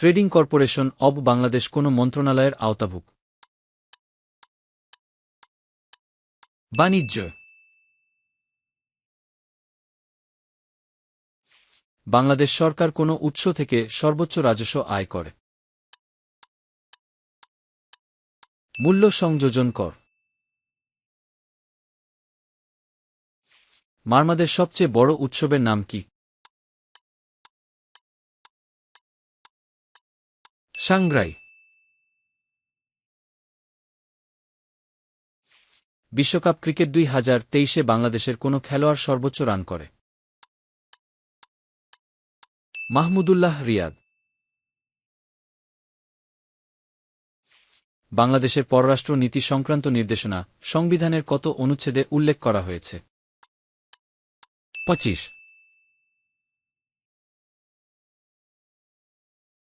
Trading corporation of Bangladesh কোন মন্ত্রণালয়ের আওতাভুক্ত? বাণিজ্য। বাংলাদেশ সরকার কোন উৎস থেকে সর্বোচ্চ রাজস্ব আয় করে? মূল্য সংযোজন কর। মারমাদের সবচেয়ে বড় উৎসবের নাম কি? সাংগ্রাই। বিশ্বকাপ ক্রিকেট 2023-এ বাংলাদেশের কোন খেলোয়াড় সর্বোচ্চ রান করে? মাহমুদুল্লাহ রিয়াদ। বাংলাদেশের পররাষ্ট্র নীতি সংক্রান্ত নির্দেশনা সংবিধানের কত অনুচ্ছেদে উল্লেখ করা হয়েছে? 25।